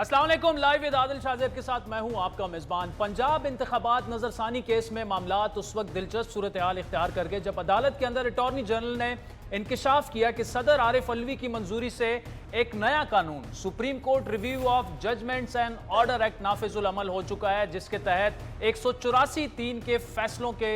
अस्सलाम वालेकुम। Live with Adil Shahzeb के साथ मैं हूं आपका मेज़बान। पंजाब इंतखाबात नजरसानी केस में मामलात उस वक्त दिलचस्प सूरत हाल इख्तियार कर गए जब अदालत के अंदर अटॉर्नी जनरल ने इंकशाफ किया कि सदर आरिफ अलवी की मंजूरी से एक नया कानून supreme court review of judgments and order act नाफिजुल अमल हो चुका है, जिसके तहत 184(3) के फैसलों के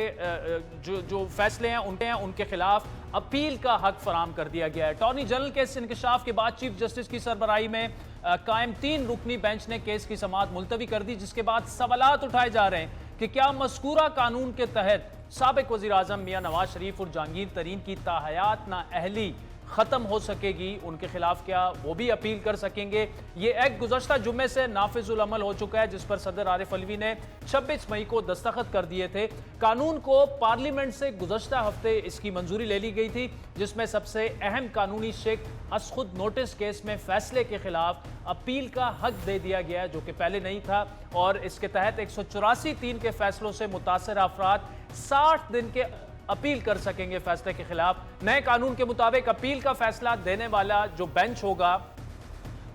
जो फैसले हैं उनके खिलाफ अपील का हक फराम कर दिया गया है। अटॉर्नी जनरल के इस इंकशाफ के बाद चीफ जस्टिस की सरबराही में कायम 3 रुकनी बेंच ने केस की समाअत मुलतवी कर दी, जिसके बाद सवालात उठाए जा रहे हैं कि क्या मज़कूरा कानून के तहत साबिक वज़ीर आज़म मियां नवाज शरीफ और जहांगीर तरीन की ताहयात नाअहली ख़त्म हो सकेगी, उनके खिलाफ क्या वो भी अपील कर सकेंगे। ये एक्ट गुज़श्ता जुम्मे से नाफिजुल अमल हो चुका है, जिस पर सदर आरिफ अलवी ने 26 मई को दस्तखत कर दिए थे। कानून को पार्लियामेंट से गुज़श्ता हफ्ते इसकी मंजूरी ले ली गई थी, जिसमें सबसे अहम कानूनी शिक खुद नोटिस केस में फैसले के खिलाफ अपील का हक दे दिया गया है, जो कि पहले नहीं था। और इसके तहत 184(3) के फैसलों से मुतासर अफराद 60 दिन के अपील कर सकेंगे फैसले के खिलाफ। नए कानून के मुताबिक अपील का फैसला देने वाला जो बेंच होगा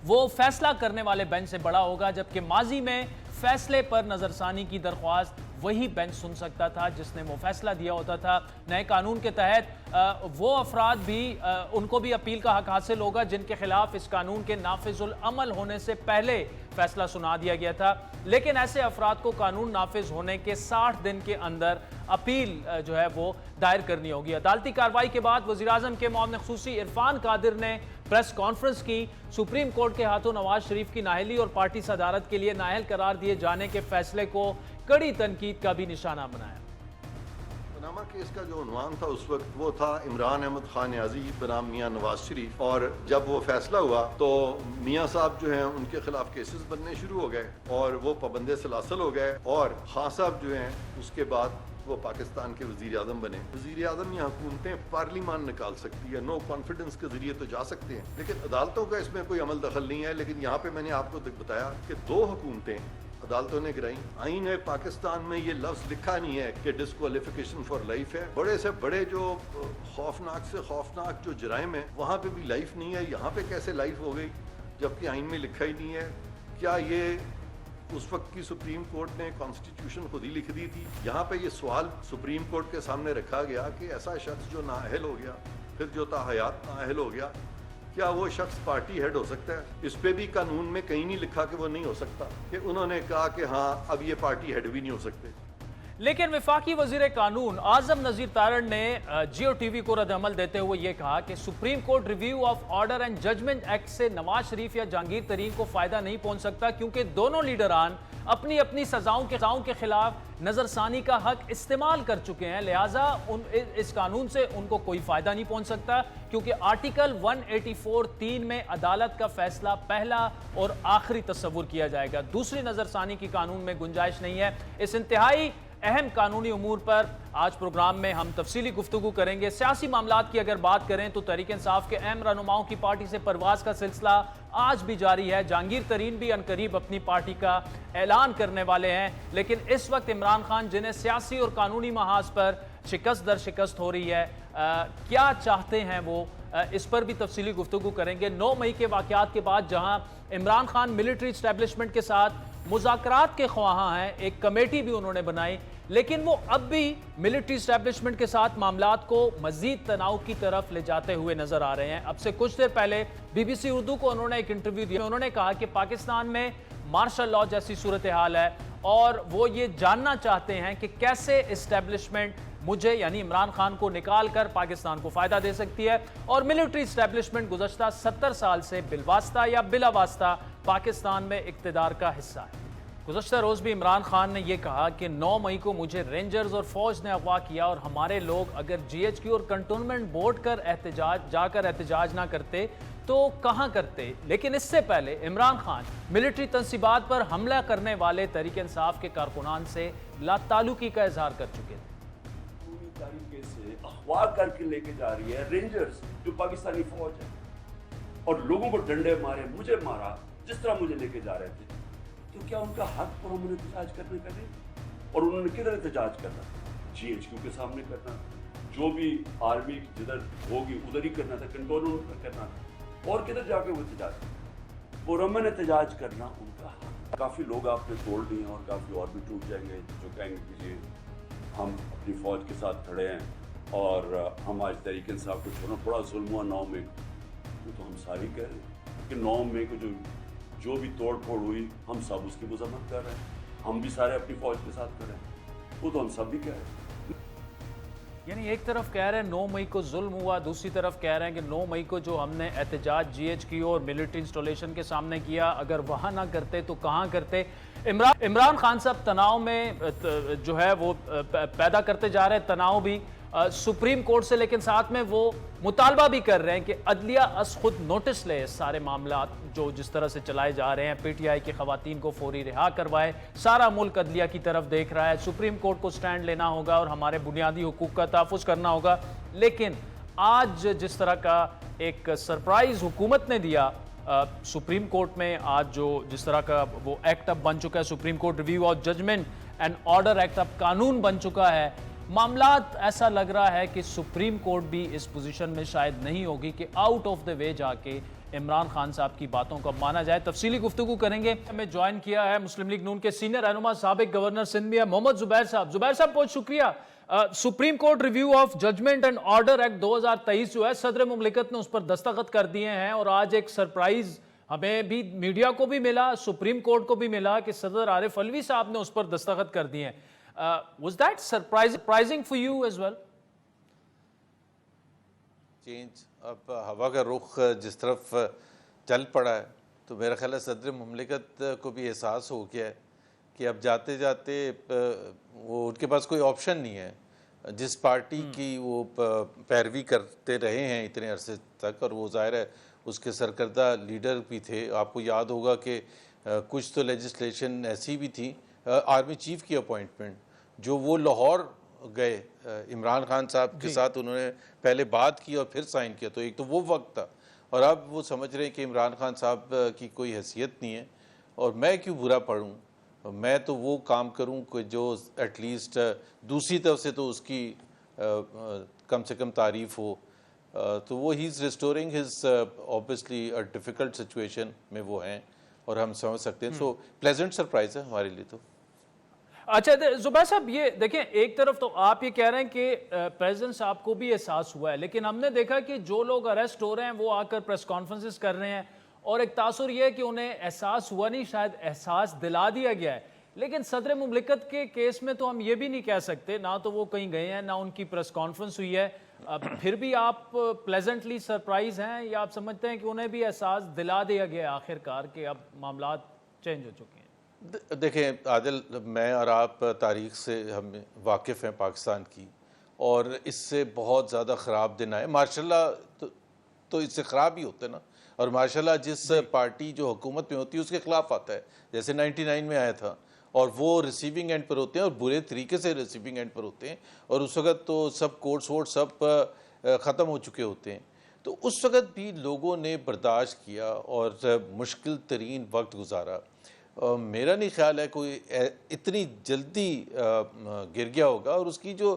वो फैसला करने वाले बेंच से बड़ा होगा, जबकि माजी में फैसले पर नजरसानी की दरख्वास्त वही बेंच सुन सकता था जिसने वो फैसला दिया होता था। नए कानून के तहत वो अफराद भी उनको भी अपील का हक हासिल होगा जिनके खिलाफ इस कानून के नाफिजुल अमल होने से पहले फैसला सुना दिया गया था, लेकिन ऐसे अफराद को कानून नाफिज होने के 60 दिन के अंदर अपील जो है वो दायर करनी होगी। अदालती कार्रवाई के बाद वज़ीर आज़म के मुआविन ख़ुसूसी इरफान कादिर ने प्रेस कॉन्फ्रेंस की। सुप्रीम कोर्ट के हाथों नवाज शरीफ की नाअहली और पार्टी सदारत के लिए नाअहल करार दिए जाने के फैसले को कड़ी तनकीद का भी निशाना बनाया। पनामा केस का जो उन्वान था उस वक्त वो था इमरान अहमद खान न्याजी बनाम मियां नवाज शरीफ, और जब वो फैसला हुआ तो मियां साहब जो हैं उनके खिलाफ केसेस बनने शुरू हो गए और वो पाबंदे सलासल हो गए, और खान साहब जो हैं उसके बाद वो पाकिस्तान के वज़ीर आज़म बने। वज़ीर आज़म या हुकूमतें पार्लियामान निकाल सकती है, नो कॉन्फिडेंस के जरिए तो जा सकते हैं, लेकिन अदालतों का इसमें कोई अमल दखल नहीं है। लेकिन यहाँ पे मैंने आपको बताया कि 2 हुकूमतें अदालतों ने गिराई। आईन है पाकिस्तान में ये लफ्ज़ लिखा नहीं है कि डिस्क्वालिफिकेशन फॉर लाइफ है। बड़े से बड़े जो खौफनाक से खौफनाक जो जराइम है वहाँ पे भी लाइफ नहीं है, यहाँ पे कैसे लाइफ हो गई जबकि आइन में लिखा ही नहीं है। क्या ये उस वक्त की सुप्रीम कोर्ट ने कॉन्स्टिट्यूशन खुद ही लिख दी थी? यहाँ पे ये सवाल सुप्रीम कोर्ट के सामने रखा गया कि ऐसा शख्स जो नाअहल हो गया, फिर जो ताहयात नाअहल हो गया, क्या वो शख्स पार्टी हेड हो सकता है? इस पे भी कानून में कहीं नहीं लिखा कि वो नहीं हो सकता, कि उन्होंने कहा कि हाँ अब ये पार्टी हेड भी नहीं हो सकते। लेकिन वफाकी वजीर कानून आजम नज़ीर तारण ने जियो टीवी को रद्द-ए-अमल देते हुए यह कहा कि supreme court review of order and judgment act से नवाज शरीफ या जहांगीर तरीन को फायदा नहीं पहुंच सकता, क्योंकि दोनों लीडरान अपनी अपनी सजाओं के खिलाफ नजरसानी का हक इस्तेमाल कर चुके हैं। लिहाजा इस कानून से उनको कोई फायदा नहीं पहुंच सकता, क्योंकि आर्टिकल 184(3) में अदालत का फैसला पहला और आखिरी तस्वुर किया जाएगा। दूसरी नजरसानी की कानून में गुंजाइश नहीं है। इस इंतहाई अहम कानूनी उमूर पर आज प्रोग्राम में हम तफसीली गुफ्तगू करेंगे। सियासी मामलात की अगर बात करें तो तहरीक इंसाफ के अहम रहनुमाओं की पार्टी से परवाज का सिलसिला आज भी जारी है। जहांगीर तरीन भी अनकरीब अपनी पार्टी का ऐलान करने वाले हैं, लेकिन इस वक्त इमरान खान जिन्हें सियासी और कानूनी महाज पर शिकस्त दर शिकस्त हो रही है, क्या चाहते हैं वो, इस पर भी तफसीली गुफ्तगू करेंगे। 9 मई के वाक़यात के बाद जहां इमरान खान मिलिट्री इस्टेब्लिशमेंट के साथ मुज़ाकरात के ख्वाहां हैं, एक कमेटी भी उन्होंने बनाई, लेकिन वो अब भी मिलिट्री इस्टेब्लिशमेंट के साथ मामलात को मजीद तनाव की तरफ ले जाते हुए नजर आ रहे हैं। अब से कुछ देर पहले BBC उर्दू को उन्होंने एक इंटरव्यू दिया, उन्होंने कहा कि पाकिस्तान में मार्शल लॉ जैसी सूरत हाल है और वो ये जानना चाहते हैं कि कैसे इस्टेब्लिशमेंट मुझे यानी इमरान खान को निकाल कर पाकिस्तान को फायदा दे सकती है। और मिलिट्री इस्टेब्लिशमेंट गुज़श्ता 70 साल से बिलवास्ता या बिलावास्ता पाकिस्तान में इक़्तिदार का हिस्सा है। गुज़श्ता रोज़ भी इमरान खान ने यह कहा कि 9 मई को मुझे रेंजर्स और फौज ने अगवा किया और हमारे लोग अगर GHQ और कंटोनमेंट बोर्ड जाकर एहतजाज ना करते तो कहां करते। लेकिन इससे पहले इमरान खान मिलिट्री तंसीबात पर हमला करने वाले तहरीक इंसाफ के कारकुनान से लाताल्लुकी का इजहार कर चुके थे। पूरी तरीके से अगवा करके लेके जा रही है रेंजर्स जो पाकिस्तानी फौज है, और लोगों को डंडे मारे, मुझे मारा, जिस तरह मुझे लेके जा रहे थे। तो क्या उनका हक पर उन्होंने एहतजाज करने का नहीं? और उन्होंने किधर एहतजाज करना? GHQ के सामने करना, जो भी आर्मी जिधर होगी उधर ही करना था, कंट्रोल पर करना था, और किधर जाके वो एहतजाज? पुरअमन एहतजाज करना उनका हक। काफ़ी लोग आपने तोड़ दिए और काफ़ी और भी टूट जाएंगे जो कहेंगे कि जी हम अपनी फ़ौज के साथ खड़े हैं और हम आज तहरीक इंसाफ को छोड़ना, बड़ा जुल्म हुआ 9 मई को। तो हम सारी कह रहे हैं कि 9 मई को जो भी तोड़ फोड़ हुई हम सब उसकी मजम्मत कर रहे हैं, हम भी सारे अपनी फ़ौज के साथ खड़े हैं, वो तो हम सब भी कह रहे हैं। यानी एक तरफ कह रहे हैं 9 मई को जुल्म हुआ, दूसरी तरफ कह रहे हैं कि 9 मई को जो हमने एहतजाज GH और मिलिट्री इंस्टॉलेशन के सामने किया, अगर वहाँ ना करते तो कहाँ करते। इमरान खान साहब तनाव में जो है वो पैदा करते जा रहे हैं, तनाव भी सुप्रीम कोर्ट से, लेकिन साथ में वो मुतालबा भी कर रहे हैं कि अदलिया अस खुद नोटिस ले सारे मामला जो जिस तरह से चलाए जा रहे हैं, PTI की खवातीन को फौरी रिहा करवाए। सारा मुल्क अदलिया की तरफ देख रहा है, सुप्रीम कोर्ट को स्टैंड लेना होगा और हमारे बुनियादी हुकूक का तहफ़्फ़ुज़ करना होगा। लेकिन आज जिस तरह का एक सरप्राइज़ हुकूमत ने दिया सुप्रीम कोर्ट में, आज जो जिस तरह का वो एक्ट अब बन चुका है, supreme court review of judgment and order act अब कानून बन चुका है। मामलात ऐसा लग रहा है कि सुप्रीम कोर्ट भी इस पोजीशन में शायद नहीं होगी कि आउट ऑफ द वे जाके इमरान खान साहब की बातों को माना जाए। तफसीली गुफ्तगू करेंगे। हमें ज्वाइन किया है मुस्लिम लीग नून के सीनियर रहनुमा साबिक गवर्नर सिंध में मोहम्मद जुबैर साहब। जुबैर साहब बहुत शुक्रिया। Supreme court review of judgment and order act 2023 जो है सदर मुमलिकत ने उस पर दस्तखत कर दिए हैं और आज एक सरप्राइज हमें भी, मीडिया को भी मिला, सुप्रीम कोर्ट को भी मिला कि सदर आरिफ अलवी साहब ने उस पर दस्तखत कर दिए हैं। Was that surprising for you as well? Change अब हवा का रुख जिस तरफ चल पड़ा है तो मेरा ख्याल है सदर मुमलिकत को भी एहसास हो गया है कि अब जाते जाते वो उनके पास कोई ऑप्शन नहीं है। जिस पार्टी की वो पैरवी करते रहे हैं इतने अरसे तक, और वो ज़ाहिर है उसके सरकर्दा लीडर भी थे। आपको याद होगा कि कुछ तो लेजिस्लेशन ऐसी भी थी, आर्मी चीफ की अपॉइंटमेंट जो वो लाहौर गए इमरान खान साहब के साथ, उन्होंने पहले बात की और फिर साइन किया। तो एक तो वो वक्त था, और अब वो समझ रहे हैं कि इमरान खान साहब की कोई हैसियत नहीं है और मैं क्यों बुरा पढ़ूं, मैं तो वो काम करूं कि जो एटलीस्ट दूसरी तरफ से तो उसकी कम से कम तारीफ हो। तो वो he is restoring his obviously a difficult situation में वो हैं और हम समझ सकते हैं। सो प्लेजेंट सरप्राइज है हमारे लिए। तो अच्छा जुबैर साहब, ये देखें, एक तरफ तो आप ये कह रहे हैं कि प्रेसिडेंट साहब को भी एहसास हुआ है, लेकिन हमने देखा कि जो लोग अरेस्ट हो रहे हैं वो आकर प्रेस कॉन्फ्रेंसेस कर रहे हैं और एक तासुर ये है कि उन्हें एहसास हुआ नहीं, शायद एहसास दिला दिया गया है। लेकिन सदर मुमलिकत के केस में तो हम ये भी नहीं कह सकते, ना तो वो कहीं गए हैं ना उनकी प्रेस कॉन्फ्रेंस हुई है, फिर भी आप प्लेजेंटली सरप्राइज हैं या आप समझते हैं कि उन्हें भी एहसास दिला दिया गया आखिरकार कि अब मामला चेंज हो चुके हैं? देखें आदिल, मैं और आप तारीख से हम वाकिफ़ हैं पाकिस्तान की, और इससे बहुत ज़्यादा ख़राब दिन आए। माशाल्लाह तो इससे ख़राब ही होते ना, और माशाल्लाह जिस पार्टी जो हुकूमत में होती है उसके ख़िलाफ़ आता है, जैसे 99 में आया था, और वो रिसीविंग एंड पर होते हैं और बुरे तरीके से रिसीविंग एंड पर होते हैं, और उस वक़्त तो सब कोर्ट्स वोट सब ख़त्म हो चुके होते हैं। तो उस वक़्त भी लोगों ने बर्दाश्त किया और मुश्किल तरीन वक्त गुजारा। मेरा नहीं ख्याल है कोई इतनी जल्दी गिर गया होगा। और उसकी जो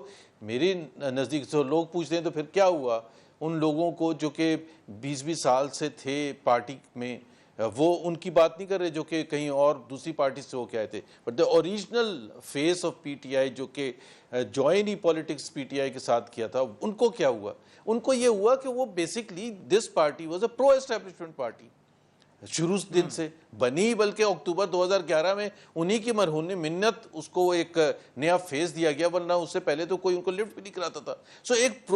मेरे नज़दीक से लोग पूछते हैं तो फिर क्या हुआ उन लोगों को जो कि 20-20 साल से थे पार्टी में, वो उनकी बात नहीं कर रहे जो कि कहीं और दूसरी पार्टी से होके आए थे, but the original face of PTI जो कि जॉइन ही पॉलिटिक्स PTI के साथ किया था, उनको क्या हुआ? उनको ये हुआ कि वो basically this party was a pro establishment party, शुरू दिन से बनी, बल्कि अक्टूबर 2011 में उन्हीं की मरहूनी मिन्नत उसको एक नया फेस दिया गया, वरना उससे पहले तो कोई उनको लिफ्ट भी नहीं कराता था। सो एक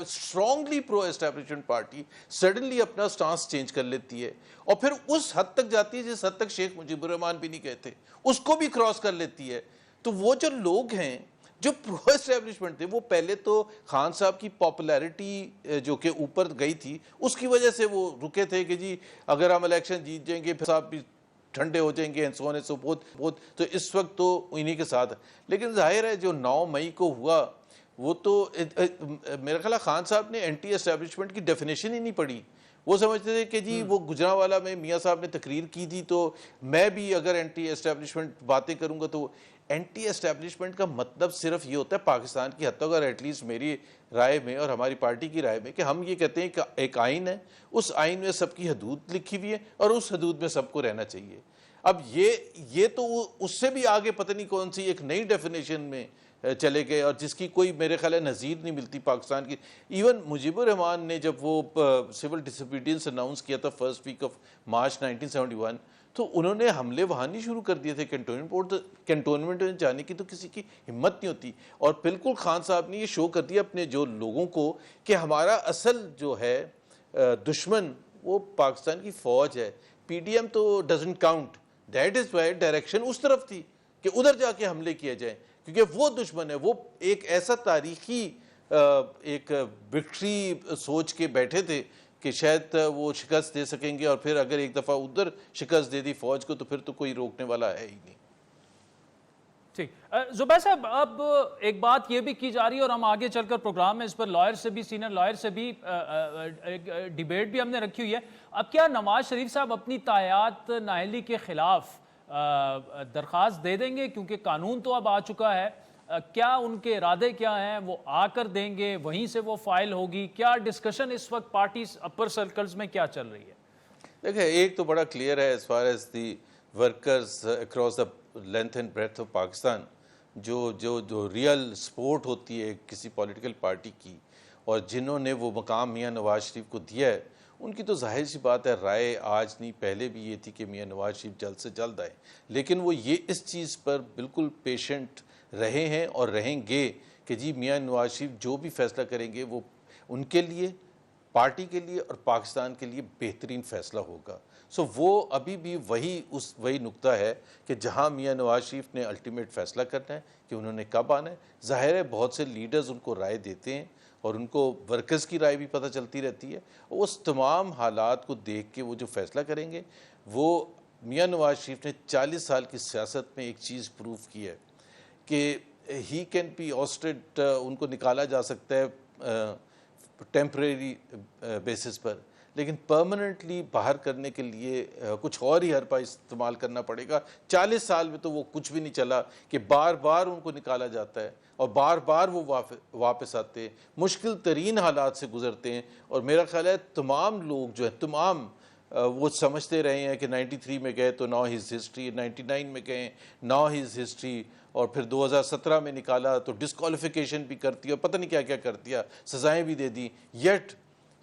strongly pro establishment party suddenly अपना स्टांस चेंज कर लेती है और फिर उस हद तक जाती है जिस हद तक शेख मुजीबुर रहमान भी नहीं कहते, उसको भी क्रॉस कर लेती है। तो वो जो लोग हैं जो प्रो एस्टैब्लिशमेंट थे, वो पहले तो खान साहब की पॉपुलैरिटी जो कि ऊपर गई थी उसकी वजह से वो रुके थे कि जी अगर हम इलेक्शन जीत जाएंगे फिर साहब भी ठंडे हो जाएंगे and so on and so fourth. तो इस वक्त तो इन्हीं के साथ है। लेकिन जाहिर है जो 9 मई को हुआ वो तो मेरा ख्याल खान साहब ने एंटी एस्टैब्लिशमेंट की डेफिनेशन ही नहीं पढ़ी। वो समझते थे कि जी वो गुजरांवाला में मियाँ साहब ने तकरीर की थी तो मैं भी अगर एंटी एस्टैब्लिशमेंट बातें करूँगा तो اینٹی اسٹیبلشمنٹ کا مطلب صرف یہ ہوتا ہے پاکستان کی حد تک، اور ایٹ لیسٹ میری رائے میں اور ہماری پارٹی کی رائے میں، کہ ہم یہ کہتے ہیں کہ ایک آئین ہے، اس آئین میں سب کی حدود لکھی ہوئی ہے اور اس حدود میں سب کو رہنا چاہیے۔ اب یہ تو اس سے بھی آگے پتہ نہیں کون سی ایک نئی ڈیفینیشن میں چلے گئے، اور جس کی کوئی میرے خیال ہے نظیر نہیں ملتی پاکستان کی۔ ایون مجیب الرحمان نے جب وہ سول ڈس اوبیڈینس اناؤنس کیا تھا فرسٹ ویک آف مارچ 1971، تو انہوں نے حملے وہاں نہیں شروع کر دیے تھے کینٹونمنٹ میں جانے کی، تو کسی کی ہمت نہیں ہوتی۔ اور بالکل خان صاحب نے یہ شو کر دیا اپنے جو لوگوں کو کہ ہمارا اصل جو ہے دشمن وہ پاکستان کی فوج ہے، پی ڈی ایم تو doesn't count. That is why direction اس طرف تھی کہ ادھر جا کے حملے کیے جائیں، کیونکہ وہ دشمن ہے، وہ ایک ایسا تاریخی ایک وکٹری سوچ کے بیٹھے تھے کہ شاید وہ شکست دے سکیں گے، اور پھر اگر ایک دفعہ ادھر شکست دے دی فوج کو تو پھر تو کوئی روکنے والا ہے ہی نہیں۔ ٹھیک، زبیر صاحب اب ایک بات یہ بھی کی جا رہی ہے اور ہم آگے چل کر پروگرام میں اس پر لائر سے بھی سینئر لائر سے بھی ڈیبیٹ بھی ہم نے رکھی ہوئی ہے، اب کیا نواز شریف صاحب اپنی تاحیات نااہلی کے خلاف درخواست دے دیں گے، کیونکہ قانون تو اب آ چکا ہے، کیا ان کے ارادے کیا ہیں، وہ آ کر دیں گے، وہیں سے وہ فائل ہوگی، کیا ڈسکشن اس وقت پارٹی اپر سرکلز میں کیا چل رہی ہے؟ دیکھیں ایک تو بڑا کلیئر ہے as far as the workers across the length and breadth of Pakistan, جو ریئل سپورٹ ہوتی ہے کسی پولیٹیکل پارٹی کی، اور جنہوں نے وہ مقام میاں نواز شریف کو دیا ہے، ان کی تو ظاہر سی بات ہے رائے آج نہیں پہلے بھی یہ تھی کہ میاں نواز شریف جلد سے جلد آئے، لیکن وہ یہ اس چیز پر بالکل پیشنٹ رہے ہیں اور رہیں گے کہ جی میاں نواز شریف جو بھی فیصلہ کریں گے وہ ان کے لیے، پارٹی کے لیے اور پاکستان کے لیے بہترین فیصلہ ہوگا۔ سو وہ ابھی بھی وہی نقطہ ہے کہ جہاں میاں نواز شریف نے الٹیمیٹ فیصلہ کرنا ہے کہ انہوں نے کب آنا ہے۔ ظاہر ہے بہت سے لیڈرز ان کو رائے دیتے ہیں اور ان کو ورکرز کی رائے بھی پتہ چلتی رہتی ہے، اس تمام حالات کو دیکھ کے وہ جو فیصلہ کریں گے، وہ میاں نواز شریف نے 40 سال کی سیاست میں ایک چیز پروف کی ہے کہ ہی کین بی آسٹڈ، ان کو نکالا جا سکتا ہے ٹیمپریری بیسس پر، لیکن پرماننٹلی باہر کرنے کے لیے کچھ اور ہی حربہ استعمال کرنا پڑے گا۔ 40 سال میں تو وہ کچھ بھی نہیں چلا کہ بار بار ان کو نکالا جاتا ہے اور بار بار وہ واپس آتے ہیں، مشکل ترین حالات سے گزرتے ہیں، اور میرا خیال ہے تمام لوگ جو ہیں تمام وہ سمجھتے رہے ہیں کہ 93 میں گئے تو ناؤ ہز ہسٹری، 99 میں گئے ناؤ ہز ہسٹری، اور پھر 2017 میں نکالا تو ڈسکوالیفیکیشن بھی کرتی ہے اور پتہ نہیں کیا کیا کر دیا، سزائیں بھی دے دی، yet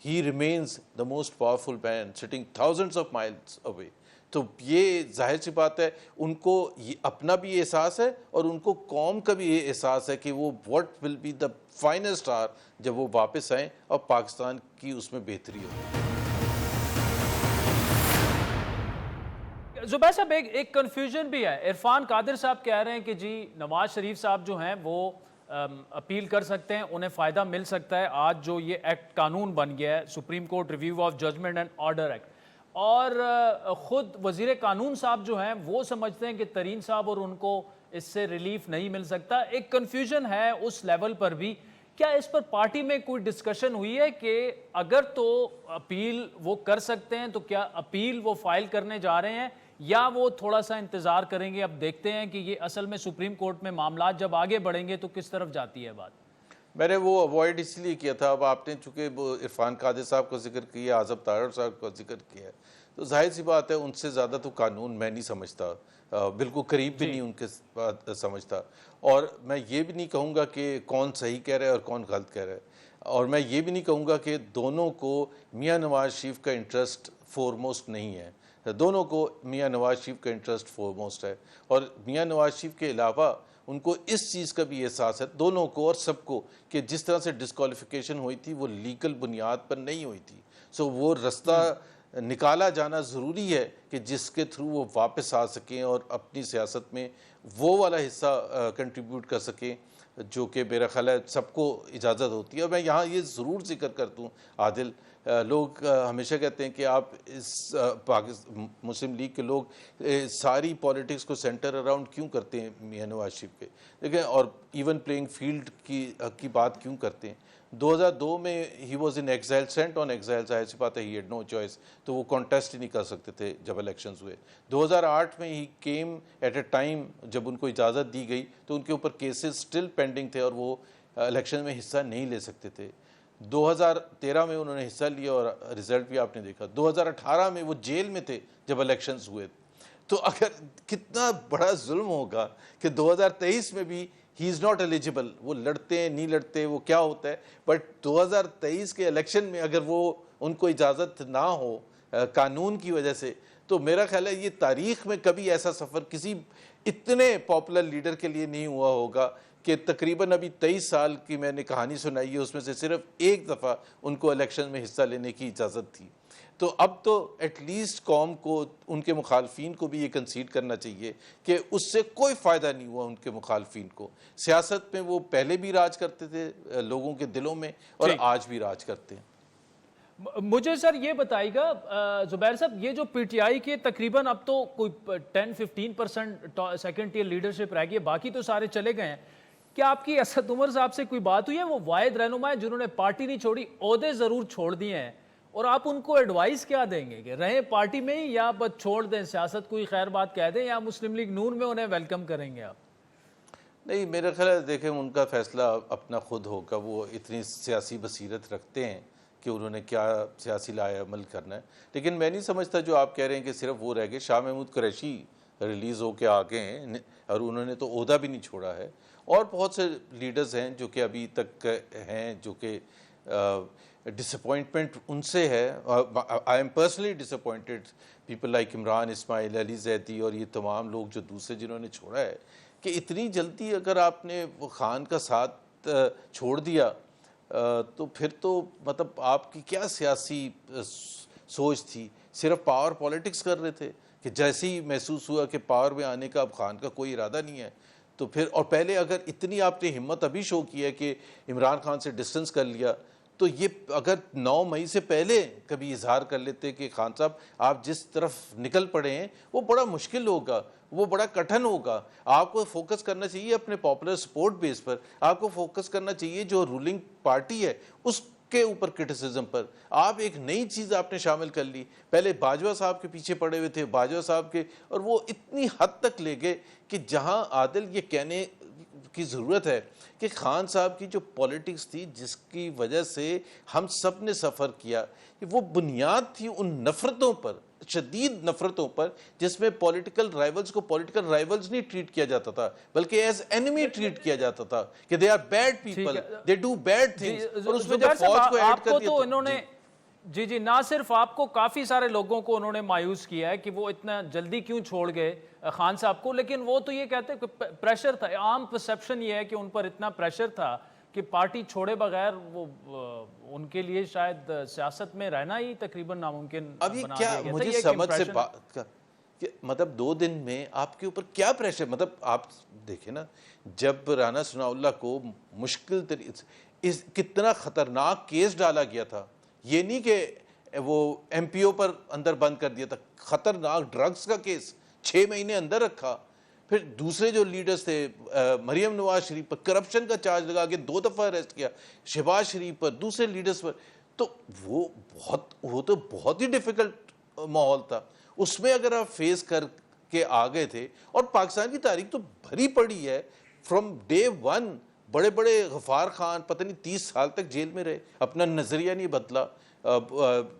he remains the most powerful man sitting thousands of miles away. تو یہ ظاہر سی بات ہے ان کو اپنا بھی احساس ہے اور ان کو قوم کا بھی یہ احساس ہے کہ وہ what will be the final star جب وہ واپس آئیں اور پاکستان کی اس میں بہتری ہو۔ زبیر صاحب ایک کنفیوژن بھی ہے، عرفان قادر صاحب کہہ رہے ہیں کہ جی نواز شریف صاحب جو ہیں وہ اپیل کر سکتے ہیں، انہیں فائدہ مل سکتا ہے، آج جو یہ ایکٹ قانون بن گیا ہے supreme court review of judgment and order act, اور خود وزیر قانون صاحب جو ہیں وہ سمجھتے ہیں کہ ترین صاحب اور ان کو اس سے ریلیف نہیں مل سکتا، ایک کنفیوژن ہے اس لیول پر بھی۔ کیا اس پر پارٹی میں کوئی ڈسکشن ہوئی ہے کہ اگر تو اپیل وہ کر سکتے ہیں تو کیا اپیل وہ فائل کرنے جا رہے ہیں، یا وہ تھوڑا سا انتظار کریں گے؟ اب دیکھتے ہیں کہ یہ اصل میں سپریم کورٹ میں معاملات جب آگے بڑھیں گے تو کس طرف جاتی ہے بات۔ میں نے وہ اوائڈ اس لیے کیا تھا، اب آپ نے چونکہ عرفان قادر صاحب کا ذکر کیا، اعظم طاہر صاحب کا ذکر کیا ہے، تو ظاہر سی بات ہے ان سے زیادہ تو قانون میں نہیں سمجھتا، بالکل قریب بھی نہیں ان کے بات سمجھتا، اور میں یہ بھی نہیں کہوں گا کہ کون صحیح کہہ رہا ہے اور کون غلط کہہ رہا ہے، اور میں یہ بھی نہیں کہوں گا کہ دونوں کو میاں نواز شریف کا انٹرسٹ فورموسٹ نہیں ہے، دونوں کو میاں نواز شریف کا انٹرسٹ فورموسٹ ہے، اور میاں نواز شریف کے علاوہ ان کو اس چیز کا بھی احساس ہے دونوں کو اور سب کو کہ جس طرح سے ڈسکوالیفیکیشن ہوئی تھی وہ لیگل بنیاد پر نہیں ہوئی تھی، سو وہ رستہ نکالا جانا ضروری ہے کہ جس کے تھرو وہ واپس آ سکیں اور اپنی سیاست میں وہ والا حصہ کنٹریبیوٹ کر سکیں جو کہ میرا خیال ہے سب کو اجازت ہوتی ہے۔ اور میں یہاں یہ ضرور ذکر کر دوں عادل لوگ ہمیشہ کہتے ہیں کہ آپ اس مسلم لیگ کے لوگ ساری پالیٹکس کو سینٹر اراؤنڈ کیوں کرتے ہیں میاں نواز شریف کے، دیکھیں، اور ایون پلینگ فیلڈ کی بات کیوں کرتے ہیں۔ 2002 میں he was in exile, sent on exile, ظاہر سی بات ہے ہی ہیڈ نو چوائس، تو وہ کانٹیسٹ ہی نہیں کر سکتے تھے جب الیکشنز ہوئے۔ 2008 میں ہی کیم ایٹ اے ٹائم جب ان کو اجازت دی گئی تو ان کے اوپر کیسز سٹل پینڈنگ تھے اور وہ الیکشن میں حصہ نہیں لے سکتے تھے۔ 2013 میں انہوں نے حصہ لیا اور رزلٹ بھی آپ نے دیکھا۔ 2018 میں وہ جیل میں تھے جب الیکشنز ہوئے۔ تو اگر کتنا بڑا ظلم ہوگا کہ 2023 میں بھی ہی از ناٹ ایلیجیبل، وہ لڑتے ہیں نہیں لڑتے وہ کیا ہوتا ہے، بٹ 2023 کے الیکشن میں اگر وہ ان کو اجازت نہ ہو قانون کی وجہ سے، تو میرا خیال ہے یہ تاریخ میں کبھی ایسا سفر کسی اتنے پاپولر لیڈر کے لیے نہیں ہوا ہوگا کہ تقریباً ابھی 23 سال کی میں نے کہانی سنائی ہے، اس میں سے صرف ایک دفعہ ان کو الیکشن میں حصہ لینے کی اجازت تھی۔ تو اب تو ایٹ لیسٹ قوم کو، ان کے مخالفین کو بھی یہ کنسیڈ کرنا چاہیے کہ اس سے کوئی فائدہ نہیں ہوا ان کے مخالفین کو۔ سیاست میں وہ پہلے بھی راج کرتے تھے لوگوں کے دلوں میں اور آج بھی راج کرتے ہیں۔ مجھے سر یہ بتائیے گا زبیر صاحب، یہ جو پی ٹی آئی کے تقریباً اب تو کوئی 10-15% سیکنڈ ٹیئر لیڈرشپ رہ گئی ہے، باقی تو سارے چلے گئے ہیں، کیا آپ کی اسد عمر صاحب سے کوئی بات ہوئی ہے؟ وہ واحد رہنما ہے جنہوں نے پارٹی نہیں چھوڑی، عہدے ضرور چھوڑ دیے ہیں، اور آپ ان کو ایڈوائز کیا دیں گے کہ رہیں پارٹی میں ہی یا بس چھوڑ دیں سیاست، کوئی خیر بات کہہ دیں، یا مسلم لیگ نون میں انہیں ویلکم کریں گے آپ؟ نہیں، میرا خیال ہے دیکھیں ان کا فیصلہ اپنا خود ہوگا، وہ اتنی سیاسی بصیرت رکھتے ہیں کہ انہوں نے کیا سیاسی لائے عمل کرنا ہے۔ لیکن میں نہیں سمجھتا جو آپ کہہ رہے ہیں کہ صرف وہ رہ گئے۔ شاہ محمود قریشی ریلیز ہو کے آگے ہیں اور انہوں نے تو عہدہ بھی نہیں چھوڑا ہے، اور بہت سے لیڈرز ہیں جو کہ ابھی تک ہیں، جو کہ ڈسپوائنٹمنٹ ان سے ہے۔ I am personally disappointed, people like Imran Ismail, Ali Zaidi اور یہ تمام لوگ جو دوسرے جنہوں نے چھوڑا ہے، کہ اتنی جلدی اگر آپ نے خان کا ساتھ چھوڑ دیا تو پھر تو مطلب آپ کی کیا سیاسی سوچ تھی؟ صرف پاور پالیٹکس کر رہے تھے کہ جیسے ہی محسوس ہوا کہ پاور میں آنے کا اب خان کا کوئی ارادہ نہیں ہے تو پھر، اور پہلے اگر اتنی آپ نے ہمت ابھی شو کی ہے کہ عمران خان سے ڈسٹنس کر لیا، تو یہ اگر 9 مئی سے پہلے کبھی اظہار کر لیتے کہ خان صاحب آپ جس طرف نکل پڑے ہیں وہ بڑا مشکل ہوگا، وہ بڑا کٹھن ہوگا، آپ کو فوکس کرنا چاہیے اپنے پاپولر سپورٹ بیس پر، آپ کو فوکس کرنا چاہیے جو رولنگ پارٹی ہے اس کے اوپر کرٹیسزم پر۔ آپ ایک نئی چیز آپ نے شامل کر لی، پہلے باجوہ صاحب کے پیچھے پڑے ہوئے تھے، باجوہ صاحب کے، اور وہ اتنی حد تک لے گئے کہ جہاں عادل یہ کہنے کی ضرورت ہے کہ خان صاحب کی جو پولیٹکس تھی جس کی وجہ سے ہم سب نے سفر کیا، کہ وہ بنیاد تھی ان نفرتوں پر، شدید نفرتوں پر، جس میں پولیٹیکل رائیولز کو پولیٹیکل رائیولز نہیں ٹریٹ کیا جاتا تھا بلکہ ایز اینیمی ٹریٹ کیا جاتا تھا کہ they are bad people, they do bad things, اور اس میں جب فوج کو ایڈ کر دیا تو انہوں نے جی نہ صرف آپ کو، کافی سارے لوگوں کو انہوں نے مایوس کیا ہے کہ وہ اتنا جلدی کیوں چھوڑ گئے خان صاحب کو، لیکن وہ تو یہ کہتے ہیں کہ پریشر تھا، عام پرسیپشن یہ ہے کہ ان پر اتنا پریشر تھا کہ پارٹی چھوڑے بغیر وہ ان کے لیے شاید سیاست میں رہنا ہی تقریباً ناممکن اب یہ کیا مجھے سمجھ سے بات کہ مطلب 2 دن میں آپ کے اوپر کیا پریشر، مطلب آپ دیکھیں نا، جب رانا ثناء اللہ کو مشکل کتنا خطرناک کیس ڈالا گیا تھا، یہ نہیں کہ وہ ایم پی او پر اندر بند کر دیا تھا، خطرناک ڈرگز کا کیس 6 مہینے اندر رکھا، پھر دوسرے جو لیڈرز تھے مریم نواز شریف پر کرپشن کا چارج لگا کے 2 دفعہ اریسٹ کیا، شہباز شریف پر، دوسرے لیڈرز پر، تو وہ تو بہت ہی ڈیفیکلٹ ماحول تھا، اس میں اگر آپ فیس کر کے آ گئے تھے، اور پاکستان کی تاریخ تو بھری پڑی ہے، فرام ڈے 1 بڑے بڑے غفار خان پتہ نہیں 30 سال تک جیل میں رہے، اپنا نظریہ نہیں بدلا،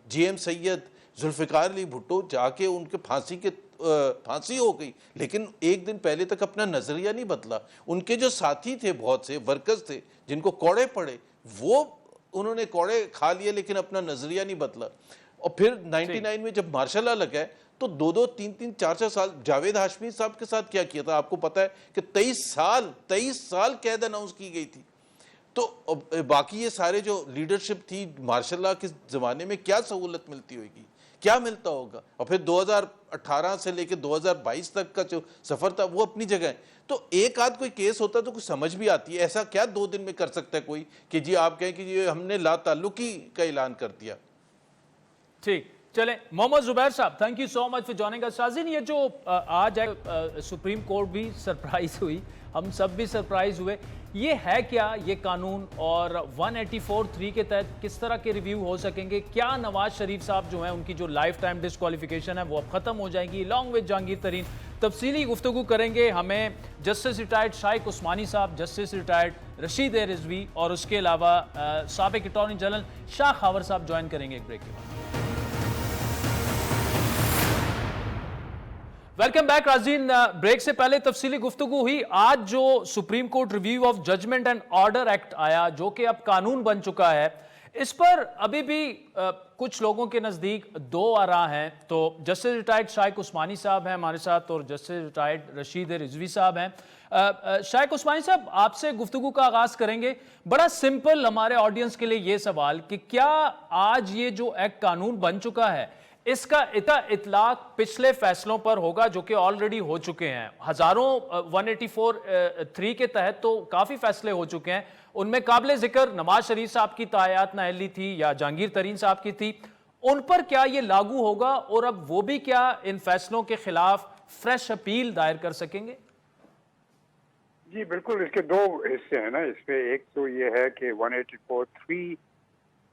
جی ایم سید، ذوالفقار علی بھٹو جا کے ان کے پھانسی ہو گئی، لیکن ایک دن پہلے تک اپنا نظریہ نہیں بدلا، ان کے جو ساتھی تھے بہت سے ورکرز تھے جن کو کوڑے پڑے، وہ انہوں نے کوڑے کھا لیے لیکن اپنا نظریہ نہیں بدلا، اور پھر 99 میں جب مارشل لا لگا ہے تو 2-2, 3-3, 4-4 سال جاوید ہاشمی صاحب کے ساتھ کیا تھا آپ کو پتا ہے کہ 23 سال قید اناؤنس کی گئی تھی، تو باقی یہ سارے جو لیڈرشپ تھی مارشل لا کے زمانے میں کیا سہولت ملتی ہوگی، کیا ملتا ہوگا، اور پھر 2018 سے لے کے 2022 تک کا جو سفر تھا وہ اپنی جگہ ہے، تو ایک آدھ کوئی کیس ہوتا تو کچھ سمجھ بھی آتی ہے، ایسا کیا 2 دن میں کر سکتا ہے کوئی کہ جی آپ کہیں کہ جی ہم نے لا تعلقی کا اعلان کر دیا۔ ठीक, चलें मोहम्मद जुबैर साहब, thank you so much for joining us. Shazin, ये जो आज है सुप्रीम कोर्ट भी सरप्राइज हुई, हम सब भी सरप्राइज हुए, ये है क्या ये कानून, और 184(3) के तहत किस तरह के रिव्यू हो सकेंगे? क्या नवाज शरीफ साहब जो हैं उनकी जो लाइफ टाइम डिस्क्वालिफिकेशन है वो अब ख़त्म हो जाएगी, लॉन्ग विद जहांगीर तरीन? तफसीली गुफ्तगू करेंगे। हमें जस्टिस रिटायर्ड शाइक उस्मानी साहब, जस्टिस रिटायर्ड रशीद रिजवी और उसके अलावा साबिक अटॉर्नी जनरल शाह खावर साहब ज्वाइन करेंगे एक ब्रेक के बाद। Welcome back राजीन। ब्रेक से पहले तफसीली गुफ्तगू हुई। आज जो supreme court review of judgment and order act आया, जो कि अब कानून बन चुका है, इस पर अभी भी कुछ लोगों के नज़दीक दो आरा हैं। तो जस्टिस रिटायर्ड शाइक उस्मानी साहब हैं हमारे साथ और जस्टिस रिटायर्ड रशीद रिजवी साहब हैं। शाइक उस्मानी साहब, आपसे गुफ्तगू का आगाज़ करेंगे। बड़ा सिंपल हमारे ऑडियंस के लिए ये सवाल कि क्या आज ये जो एक्ट कानून बन चुका है, इसका इतलाक पिछले फैसलों पर होगा जो कि ऑलरेडी हो चुके हैं? हज़ारों 184(3) के तहत तो काफ़ी फैसले हो चुके हैं, उनमें काबिल ज़िक्र नवाज शरीफ साहब की तायात नाअहली थी या जहांगीर तरीन साहब की थी। उन पर क्या ये लागू होगा और अब वो भी क्या इन फैसलों के खिलाफ फ्रेश अपील दायर कर सकेंगे? जी बिल्कुल, इसके दो हिस्से हैं ना इसमें। एक तो ये है कि 184(3)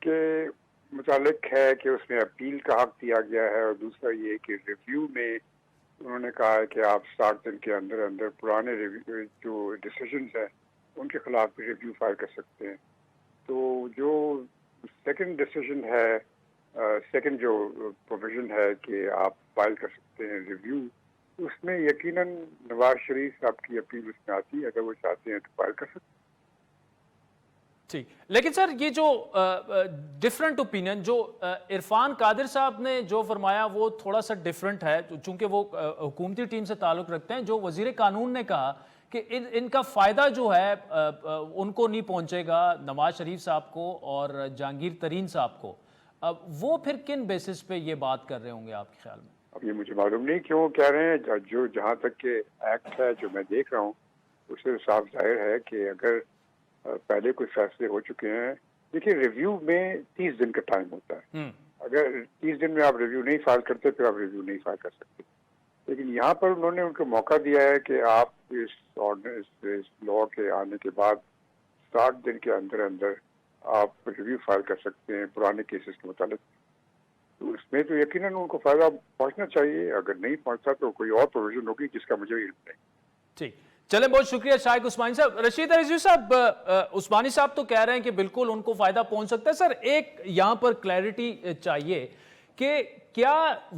के मुतालिक है कि उसमें अपील का हक दिया गया है, और दूसरा ये कि रिव्यू में उन्होंने कहा है कि आप 60 दिन के अंदर अंदर पुराने रिव्यू जो डिसीजंस हैं उनके खिलाफ भी रिव्यू फाइल कर सकते हैं। तो जो सेकंड डिसीजन है, सेकंड जो प्रोविजन है कि आप फाइल कर सकते हैं रिव्यू, उसमें यकीनन नवाज शरीफ साहब की अपील उसमें आती है। अगर वो चाहते हैं तो फाइल कर सकते हैं। ठीक, लेकिन सर ये जो डिफरेंट ओपिनियन जो इरफान कादिर साहब ने जो फरमाया वो थोड़ा सा डिफरेंट है, चूंकि वो हुकूमती टीम से ताल्लुक रखते हैं। जो वजीर कानून ने कहा कि इनका फ़ायदा जो है उनको नहीं पहुंचेगा, नवाज शरीफ साहब को और जहांगीर तरीन साहब को। वो फिर किन बेसिस पे ये बात कर रहे होंगे आपके ख्याल में? अब ये मुझे मालूम नहीं क्यों कह रहे हैं। जो जहाँ तक के एक्ट है जो मैं देख रहा हूँ उससे साफ जाहिर है कि अगर पहले कुछ फैसले हो चुके हैं। देखिए, रिव्यू में 30 दिन का टाइम होता है। अगर 30 दिन में आप रिव्यू नहीं फाइल करते फिर आप रिव्यू नहीं फाइल कर सकते। लेकिन यहाँ पर उन्होंने उनको मौका दिया है कि आप इस ऑर्डिनेंस, इस लॉ के आने के बाद 60 दिन के अंदर अंदर आप रिव्यू फाइल कर सकते हैं पुराने केसेस के मुताबिक। तो इसमें तो यकीनन उनको फायदा पहुंचना चाहिए। अगर नहीं पहुंचता तो कोई और प्रोविजन होगी जिसका मुझे इल्म नहीं। ठीक, चले, बहुत शुक्रिया शाइक उस्मानी साहब। रशीद रिजवी साहब, उस्मानी साहब तो कह रहे हैं कि बिल्कुल उनको फायदा पहुंच सकता है। सर, एक यहां पर क्लैरिटी चाहिए कि क्या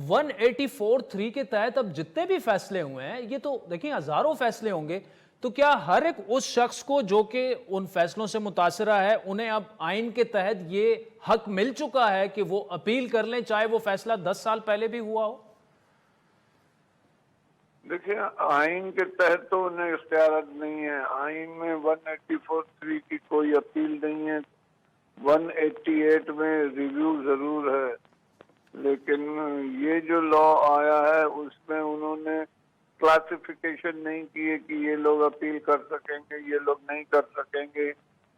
184(3) के तहत अब जितने भी फैसले हुए हैं, ये तो देखिए हजारों फैसले होंगे, तो क्या हर एक उस शख्स को जो कि उन फैसलों से मुतासरा है, उन्हें अब आइन के तहत ये हक मिल चुका है कि वो अपील कर लें, चाहे वो फैसला 10 साल पहले भी हुआ हो? देखिए, आइन के तहत तो उन्हें इख्तियार नहीं है। आइन में 184(3) की कोई अपील नहीं है। 188 में रिव्यू जरूर है, लेकिन ये जो लॉ आया है उसमें उन्होंने क्लासिफिकेशन नहीं की है कि ये लोग अपील कर सकेंगे, ये लोग नहीं कर सकेंगे।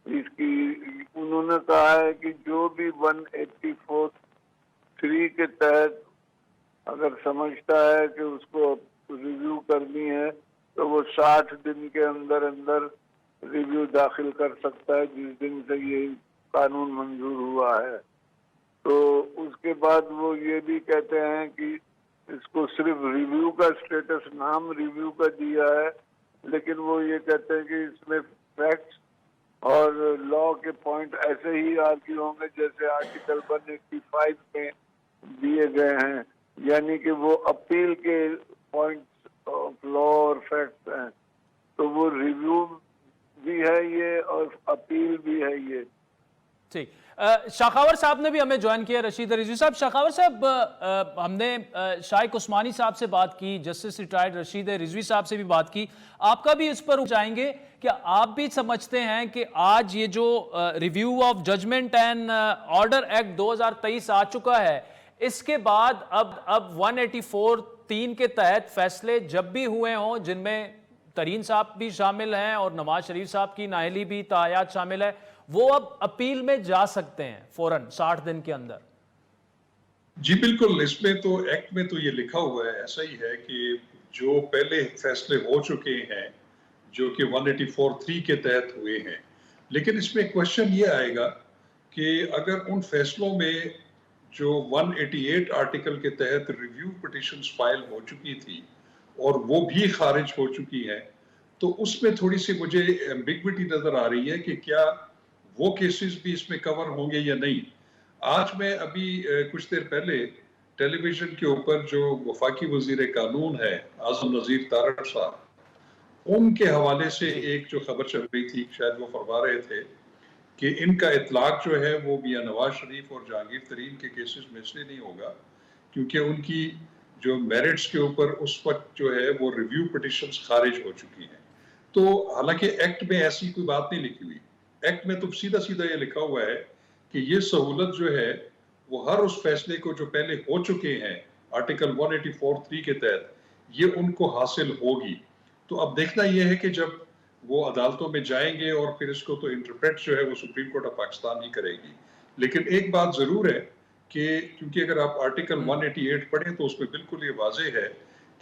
इसकी उन्होंने कहा है कि जो भी 184(3) के तहत अगर समझता है कि उसको रिव्यू करनी है तो वो 60 दिन के अंदर अंदर रिव्यू दाखिल कर सकता है, जिस दिन से ये कानून मंजूर हुआ है। तो उसके बाद वो ये भी कहते हैं कि इसको सिर्फ रिव्यू का स्टेटस, नाम रिव्यू का दिया है, लेकिन वो ये कहते हैं कि इसमें फैक्ट्स और लॉ के पॉइंट ऐसे ही आर्ग्यू होंगे जैसे आर्टिकल 185 में दिए गए हैं, यानी कि वो अपील के पॉइंट्स ऑफ लॉ और फैक्ट्स हैं। तो वो रिव्यू भी है ये और अपील भी है ये। ठीक, शाखावर साहब ने भी हमें ज्वाइन किया। रशीद रिजवी साहब, शाखावर साहब, हमने शाइक उस्मानी साहब से बात की, जस्टिस रिटायर्ड रशीद रिजवी साहब से भी बात की, आपका भी इस पर चाहेंगे कि आप भी समझते हैं कि आज ये जो review of judgment and order act 2023 आ चुका है, इसके बाद अब 184(3) के तहत फैसले जब भी हुए हों, जिनमें तरीन साहब भी शामिल हैं और नवाज शरीफ साहब की नाअहली भी तायात शामिल है, वो अब अपील में जा सकते हैं फौरन 60 दिन के अंदर? जी बिल्कुल, इसमें तो एक्ट में तो ये लिखा हुआ है, ऐसा ही है कि जो पहले फैसले हो चुके हैं, जो कि 184(3) के तहत हुए हैं, लेकिन इसमें क्वेश्चन ये आएगा कि अगर उन फैसलों में जो 188 आर्टिकल के तहत रिव्यू पिटिशंस फाइल हो चुकी थी और वो भी खारिज हो चुकी हैं, तो उसमें थोड़ी सी मुझे एम्बिग्विटी नजर आ रही है कि क्या वो केसेस भी इसमें कवर होंगे या नहीं। आज मैं अभी कुछ देर पहले टेलीविजन के ऊपर जो वफाकी वजीर कानून है आजम नजीर तारड़ साहब, उनके हवाले से एक जो खबर चल रही थी, शायद वो फरमा रहे थे कि इनका इतलाक जो है वो मियां नवाज शरीफ और जहांगीर तरीन के केसेस में इसलिए नहीं होगा क्योंकि उनकी जो मेरिट्स के ऊपर उस वक्त जो है वो रिव्यू पिटिशंस खारिज हो चुकी हैं। तो हालांकि एक्ट में ऐसी कोई बात नहीं लिखी हुई, एक्ट में तो सीधा सीधा ये लिखा हुआ है कि ये सहूलत जो है वो हर उस फैसले को जो पहले हो चुके हैं आर्टिकल 184(3) के तहत, ये उनको हासिल होगी। तो अब देखना यह है कि जब वो अदालतों में जाएंगे और फिर इसको तो इंटरप्रेट जो है वो सुप्रीम कोर्ट ऑफ पाकिस्तान ही करेगी। लेकिन एक बात जरूर है कि क्योंकि अगर आप आर्टिकल 188 पढ़ें तो उसमें बिल्कुल ये वाज़ेह है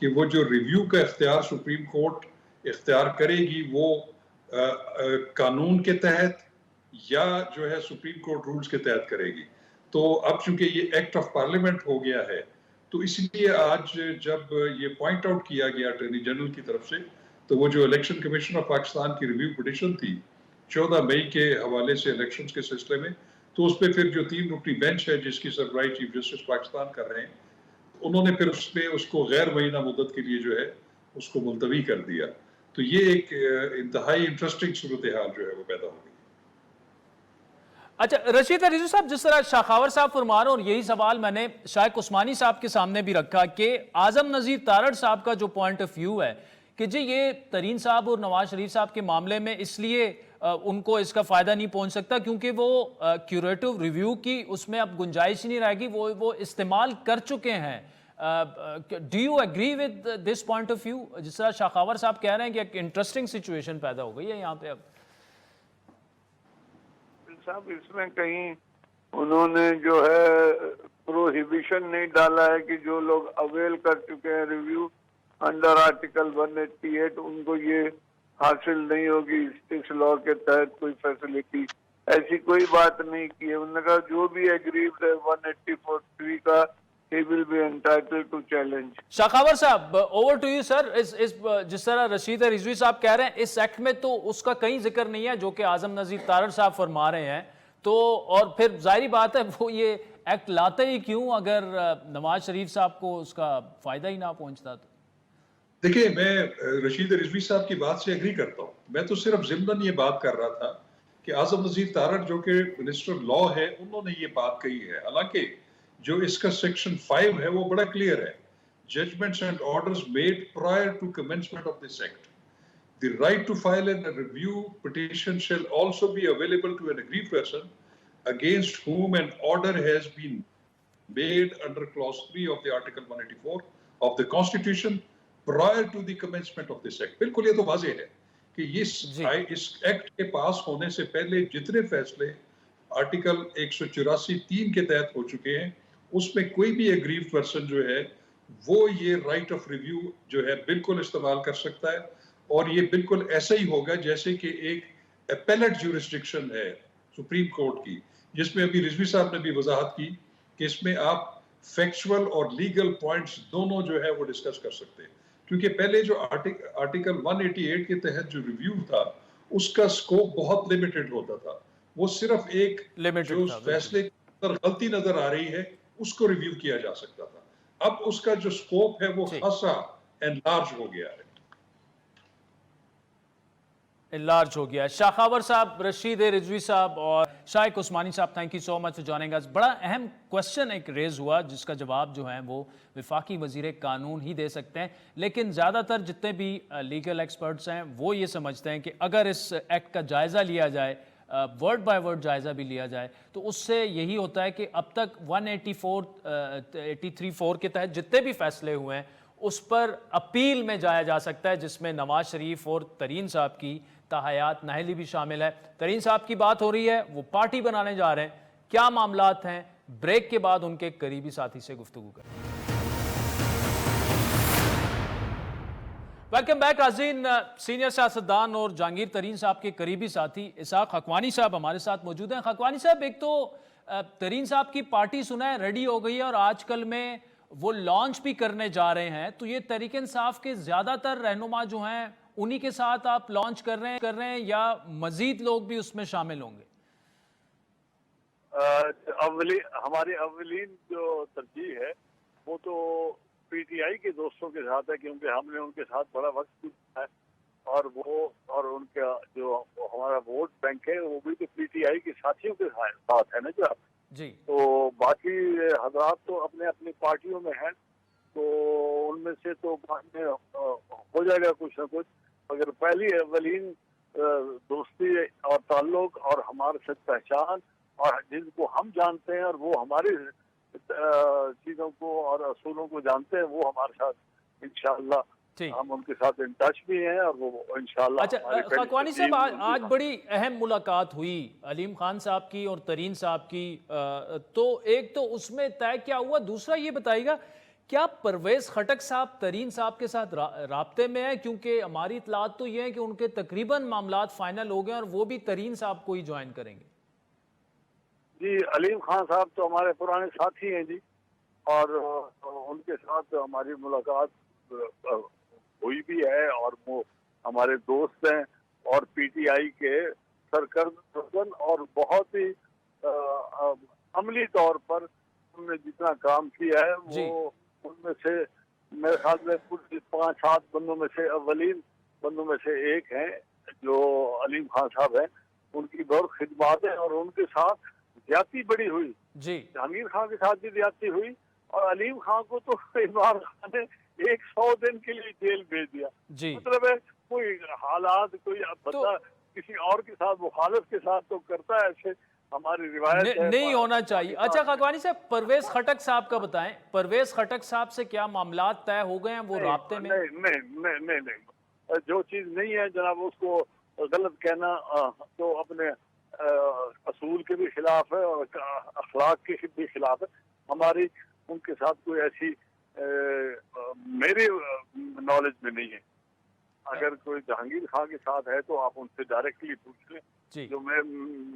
कि वो जो रिव्यू का इख्तियार सुप्रीम कोर्ट इख्तियार करेगी वो कानून के तहत या जो है सुप्रीम कोर्ट रूल्स के तहत करेगी। तो अब चूंकि ये एक्ट ऑफ पार्लियामेंट हो गया है तो इसलिए आज जब ये पॉइंट आउट किया गया अटॉर्नी जनरल की तरफ से, तो वो जो इलेक्शन कमीशन ऑफ पाकिस्तान की रिव्यू पिटिशन थी 14 मई के हवाले से इलेक्शंस के सिलसिले में, तो उस पर फिर जो 3 रुकनी बेंच है जिसकी सरबराही चीफ जस्टिस पाकिस्तान कर रहे हैं, उन्होंने फिर उसमें उसको गैर महीना मुद्दत के लिए जो है उसको मुलतवी कर दिया। तो ये एक इंतहाई इंटरेस्टिंग सूरत हाल जो है वो पैदा हो गई। अच्छा रशीद रिजवी साहब, जिस तरह शाखावर साहब फरमा रहे हैं, और यही सवाल मैंने शायक उस्मानी साहब के सामने भी रखा कि आजम नजीर तारड़ साहब का जो पॉइंट ऑफ व्यू है कि जी ये तरीन साहब और नवाज शरीफ साहब के मामले में इसलिए उनको इसका फायदा नहीं पहुंच सकता क्योंकि वो क्यूरेटिव रिव्यू की उसमें अब गुंजाइश ही नहीं रहेगी, वो इस्तेमाल कर चुके हैं। Do you agree with this point of view? जिस तरह शाखावर साहब कह रहे हैं कि एक इंटरेस्टिंग सिचुएशन पैदा हो गई है यहाँ पे अब। साहब इसमें कहीं उन्होंने जो है प्रोहिबिशन नहीं डाला है कि जो लोग अवेल कर चुके हैं रिव्यू अंडर आर्टिकल 188 उनको ये हासिल नहीं होगी इस लॉ के तहत कोई फैसिलिटी, ऐसी कोई बात नहीं की है। उन्होंने कहा जो भी एग्रीव्ड है 184(3) का he will be entitled to challenge। शाखावर साहब ओवर टू यू सर। जिस तरह रशीद रिजवी साहब कह रहे हैं इस एक्ट में तो उसका कहीं जिक्र नहीं है जो कि आजम नजीर तारड़ साहब फरमा रहे हैं, तो और फिर जाहिर बात है वो ये एक्ट लाते ही क्यों अगर नवाज शरीफ साहब को उसका फायदा ही ना पहुंचता। तो देखिए मैं रशीद रिजवी साहब की बात से एग्री करता हूँ, मैं तो सिर्फ ज़िम्नन ये बात कर रहा था कि आजम नजीर तारड़ जो कि मिनिस्टर लॉ है उन्होंने ये बात कही है। हालांकि जो इसका सेक्शन 5 है वो बड़ा क्लियर है, judgments and orders made prior to commencement of this act, the right to file an review petition shall also be available to an aggrieved person against whom an order has been made under clause 3 of the article 184 of the constitution prior to the commencement of this act। बिल्कुल ये तो वाज़ेह है कि इस act के पास होने से पहले जितने फैसले आर्टिकल 184(3) के तहत हो चुके हैं उसमें कोई भी एग्रीव्ड पर्सन जो है वो ये राइट ऑफ रिव्यू जो है बिल्कुल इस्तेमाल कर सकता है, और ये बिल्कुल ऐसा ही होगा जैसे कि एक एपेलेट ज्यूरिस्डिक्शन है सुप्रीम कोर्ट की, जिसमें अभी रिजवी साहब ने भी वजाहत की कि इसमें आप फैक्चुअल और लीगल पॉइंट्स दोनों जो है वो डिस्कस कर सकते हैं। क्योंकि पहले जो आर्टिकल 188 के तहत जो रिव्यू था उसका स्कोप बहुत लिमिटेड होता था, वो सिर्फ एक जो फैसले पर गलती नजर आ रही है उसको रिव्यू किया जा सकता था। अब उसका जो स्कोप है वो खासा एनलार्ज हो गया है, लार्ज हो गया। शाखावर साहब, रशीद रिजवी साहब और शाइक उस्मानी साहब, thank you so much for joining अस। बड़ा अहम क्वेश्चन एक रेज हुआ जिसका जवाब जो है वो वफाकी वजीर कानून ही दे सकते हैं, लेकिन ज़्यादातर जितने भी लीगल एक्सपर्ट्स हैं वो ये समझते हैं कि अगर इस एक्ट का जायज़ा लिया जाए, वर्ड बाय वर्ड जायज़ा भी लिया जाए, तो उससे यही होता है कि अब तक 183(4) के तहत जितने भी फैसले हुए हैं उस पर अपील में जाया जा सकता है, जिसमें नवाज शरीफ और तरीन साहब की ताहयात नाहली भी शामिल है। तरीन साहब की बात हो रही है, वो पार्टी बनाने जा रहे हैं, क्या मामलात हैं, ब्रेक के बाद उनके एक करीबी साथी से गुफ्तगू करें। वेलकम बैक नाज़रीन। सीनियर सियासतदान और जहांगीर तरीन साहब के करीबी साथी इसहाक हकवानी साहब हमारे साथ मौजूद हैं। हकवानी साहब, एक तो तरीन साहब की पार्टी सुना है रेडी हो गई है और आजकल में वो लॉन्च भी करने जा रहे हैं, तो ये तहरीक इंसाफ के ज़्यादातर रहनुमा जो हैं उन्हीं के साथ आप लॉन्च कर रहे हैं या मजीद लोग भी उसमें शामिल होंगे? हमारी अवलीन जो तरजीह है वो तो पीटीआई के दोस्तों के साथ है, क्योंकि हमने उनके साथ बड़ा वक्त गुजारा है और उनका जो हमारा वोट बैंक है वो भी तो पीटीआई के साथियों के साथ है ना जो जी। तो बाकी हजरात तो अपने अपनी पार्टियों में हैं, तो उनमें से तो बाद में हो जाएगा कुछ ना कुछ, मगर पहली अवलीन दोस्ती और ताल्लुक और हमारे साथ पहचान और जिनको हम जानते हैं और वो हमारी चीजों को और असूलों को जानते हैं, वो हमारे साथ इंशाअल्लाह हम उनके साथ इन टच भी हैं और वो इंशाअल्लाह। अच्छा हकवानी साहब, आज बड़ी अहम मुलाकात हुई अलीम खान साहब की और तरीन साहब की, तो एक तो उसमें तय क्या हुआ, दूसरा ये बताइएगा क्या परवेज खटक साहब तरीन साहब के साथ राब्ते में है? क्योंकि हमारी इतलात तो ये है कि उनके तकरीबन मामलात फाइनल हो गए और वो भी तरीन साहब को ही ज्वाइन करेंगे। जी, अलीम खान साहब तो हमारे पुराने साथी हैं जी, और उनके साथ हमारी मुलाकात हुई भी है और वो हमारे दोस्त हैं और पीटीआई के सरकर्द और बहुत ही अमली तौर पर उन्होंने जितना काम किया है वो उनमें से मेरे ख्याल में कुछ 5-7 बंदों में से अवलीन बंदों में से एक हैं जो अलीम खान साहब हैं। उनकी बहुत खिदमत है और उनके साथ ज्यादती बड़ी हुई जी। जहांगीर खान के साथ भी ज्यादती हुई और अलीम खान को तो इमरान खान ने 100 दिन के लिए जेल भेज दिया जी। मतलब है कोई हालात कोई बंदा किसी और के साथ मुखालिफ के साथ तो करता है, ऐसे हमारी रिवायत नहीं होना चाहिए। अच्छा हकवानी साहब, परवेज खटक साहब का बताएं, परवेज खटक साहब से क्या मामलात तय हो गए हैं? वो राब्ते में नहीं, जो चीज नहीं है जनाब उसको गलत कहना तो अपने असूल के भी खिलाफ है और अखलाक के भी खिलाफ है। हमारी उनके साथ कोई ऐसी मेरे नॉलेज में नहीं है। अगर कोई जहांगीर खान के साथ है तो आप उनसे डायरेक्टली पूछ लें जी। जो मैं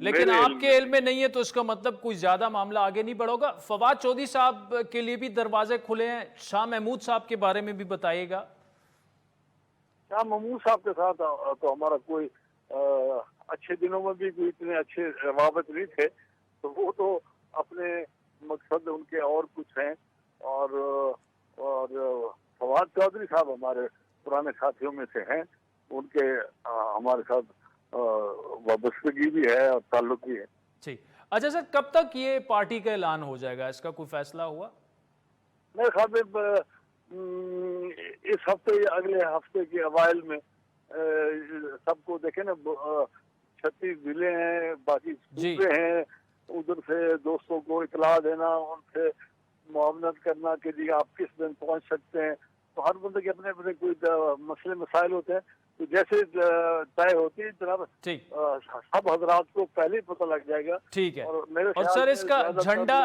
लेकिन आपके इल्म में नहीं है तो इसका मतलब कोई ज्यादा मामला आगे नहीं बढ़ोगा। फवाद चौधरी साहब के लिए भी दरवाजे खुले हैं, शाह महमूद साहब के बारे में भी बताइएगा। शाह महमूद साहब के साथ तो हमारा कोई अच्छे दिनों में भी कोई इतने अच्छे रवाबत नहीं थे, तो वो तो अपने मकसद उनके और कुछ हैं। और फवाद चौधरी साहब हमारे पुराने साथियों में से हैं, उनके हमारे साथ वाबस्तगी भी है और ताल्लुक भी है। ठीक। अच्छा सर, कब तक ये पार्टी का ऐलान हो जाएगा, इसका कोई फैसला हुआ? मेरे ख्याल में इस हफ्ते या अगले हफ्ते के अवाइल में सबको देखे ना, 36 जिले हैं, बाकी सूबे हैं, उधर से दोस्तों को इतला देना, उनसे मुआवनत करना कि जी आप किस दिन पहुंच सकते हैं। तो हर बंदे के अपने अपने कोई मसले मसाइल होते हैं, तो जैसे तय होती है जनाब सब हजरात को पहले ही पता लग जाएगा। ठीक है। और सर इसका झंडा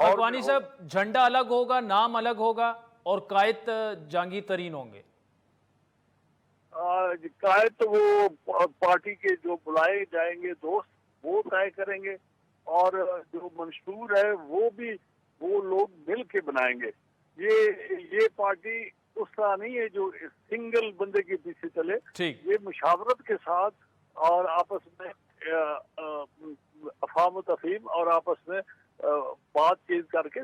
हकवानी साहब, झंडा अलग होगा, नाम अलग होगा और कायद जहांगीर तरीन होंगे? कायद तो वो पार्टी के जो बुलाए जाएंगे दोस्त वो तय करेंगे और जो मंशूर है वो भी वो लोग मिल के बनाएंगे। ये पार्टी उस तरह नहीं है जो सिंगल बंदे के पीछे चले, ये मुशावरत के साथ और आपस में अफाम तफहीम और आपस में बातचीत करके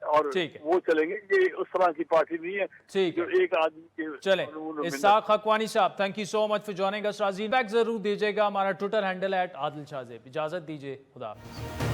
और वो चलेंगे। ये उस तरह की पार्टी नहीं है जो एक आदमी के चले। इसहाक हकवानी साहब, thank you so much for joining us. Back जरूर दीजिएगा, हमारा ट्विटर हैंडल @आदिल शाहज़ेब। इजाजत दीजिए, खुदा हाफिज़।